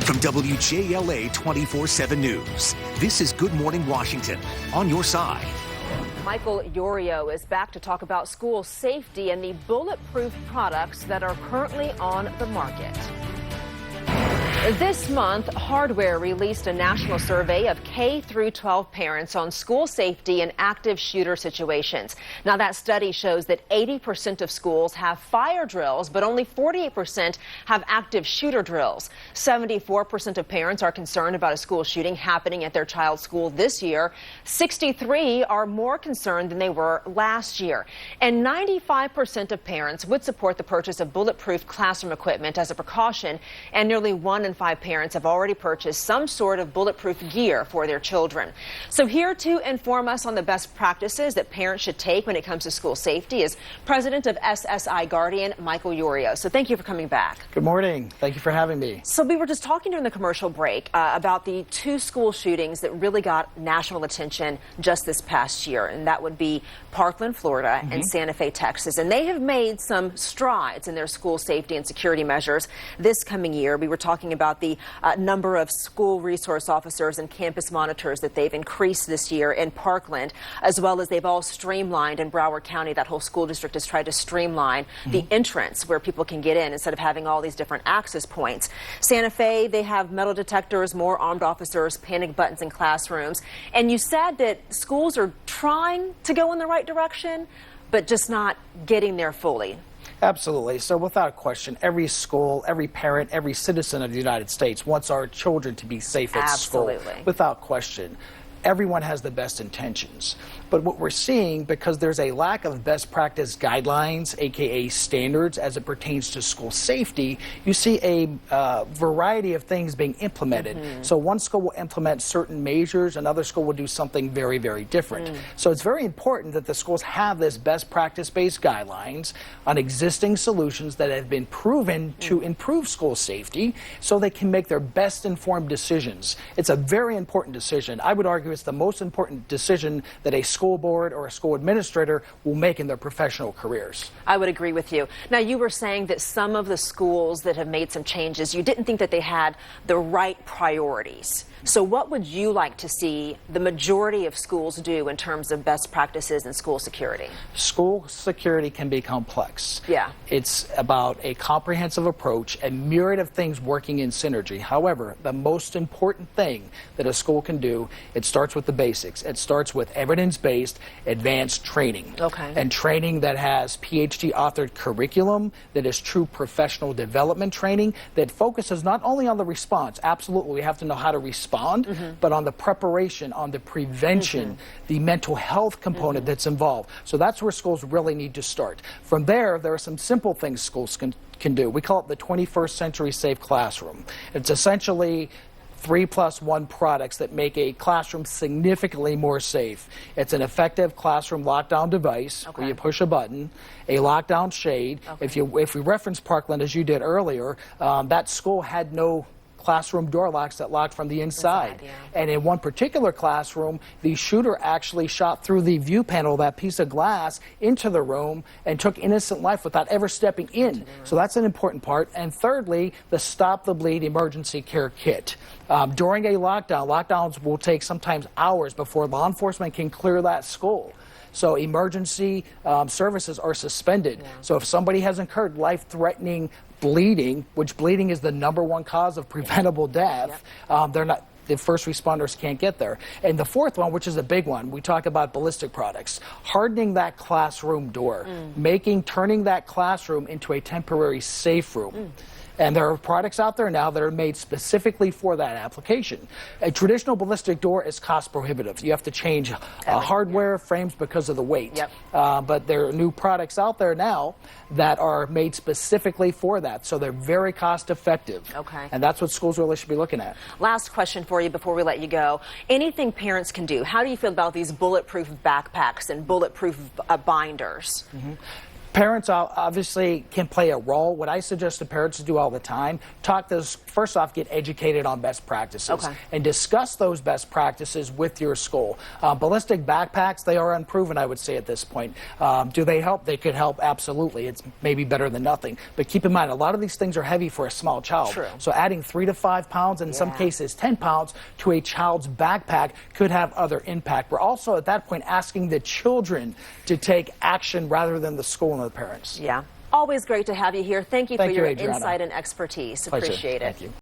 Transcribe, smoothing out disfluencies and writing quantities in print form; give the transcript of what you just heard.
From WJLA 24/7 News, this is Good Morning Washington, on your side. Michael Yorio is back to talk about school safety and the bulletproof products that are currently on the market. This month, Hardware released a national survey of K through 12 parents on school safety and active shooter situations. Now, that study shows that 80% of schools have fire drills, but only 48% have active shooter drills. 74% of parents are concerned about a school shooting happening at their child's school this year. 63 are more concerned than they were last year. And 95% of parents would support the purchase of bulletproof classroom equipment as a precaution, and nearly 1 in 5 parents have already purchased some sort of bulletproof gear for their children. So here to inform us on the best practices that parents should take when it comes to school safety is President of SSI Guardian, Michael Yorio. So thank you for coming back. Good morning. Thank you for having me. So we were just talking during the commercial break about the 2 school shootings that really got national attention just this past year, and that would be Parkland, Florida, and Santa Fe, Texas. And they have made some strides in their school safety and security measures this coming year. We were talking about the number of school resource officers and campus monitors that they've increased this year in Parkland, as well as they've all streamlined in Broward County. That whole school district has tried to streamline the entrance where people can get in instead of having all these different access points. Santa Fe, they have metal detectors, more armed officers, panic buttons in classrooms. And you said that schools are trying to go in the right direction, but just not getting there fully. Absolutely. So without question, every school, every parent, every citizen of the United States wants our children to be safe at school. Absolutely. Without question. Everyone has the best intentions. But what we're seeing, because there's a lack of best practice guidelines, aka standards, as it pertains to school safety, you see a variety of things being implemented. So one school will implement certain measures, another school will do something very, very different. So it's very important that the schools have this best practice-based guidelines on existing solutions that have been proven to improve school safety so they can make their best informed decisions. It's a very important decision. I would argue it's the most important decision that a school board or a school administrator will make in their professional careers. I would agree with you. Now, you were saying that some of the schools that have made some changes, you didn't think that they had the right priorities. So what would you like to see the majority of schools do in terms of best practices in school security? School security can be complex. Yeah. It's about a comprehensive approach, a myriad of things working in synergy. However, the most important thing that a school can do, it starts with the basics. It starts with evidence-based advanced training. Okay. And training that has PhD authored curriculum, that is true professional development training, that focuses not only on the response, absolutely we have to know how to respond, but on the preparation, on the prevention, the mental health component that's involved. So that's where schools really need to start. From there are some simple things schools can do. We call it the 21st Century Safe Classroom. It's essentially 3+1 products that make a classroom significantly more safe. It's an effective classroom lockdown device where you push a button, a lockdown shade. If we reference Parkland as you did earlier, that school had no classroom door locks that locked from the inside. And in one particular classroom, the shooter actually shot through the view panel, that piece of glass, into the room and took innocent life without ever stepping in. So that's an important part. And thirdly, the Stop the Bleed emergency care kit. During a lockdown, lockdowns will take sometimes hours before law enforcement can clear that school. So emergency services are suspended. So if somebody has incurred life-threatening bleeding, which bleeding is the #1 cause of preventable death, the first responders can't get there. And the fourth one, which is a big one, we talk about ballistic products, hardening that classroom door, turning that classroom into a temporary safe room. And there are products out there now that are made specifically for that application. A traditional ballistic door is cost prohibitive. You have to change hardware frames because of the weight. But there are new products out there now that are made specifically for that. So they're very cost effective. And that's what schools really should be looking at. Last question for you before we let you go. Anything parents can do? How do you feel about these bulletproof backpacks and bulletproof binders? Parents obviously can play a role. What I suggest to parents to do all the time, talk those, first off, get educated on best practices and discuss those best practices with your school. Ballistic backpacks, they are unproven, I would say, at this point. Do they help? They could help, absolutely. It's maybe better than nothing. But keep in mind, a lot of these things are heavy for a small child. True. So adding 3 to 5 pounds, and in some cases 10 pounds, to a child's backpack could have other impact. We're also at that point asking the children to take action rather than the school and the parents. Yeah. Always great to have you here. Thank you for your Adrianna. insight and expertise. Pleasure. Appreciate it. Thank you.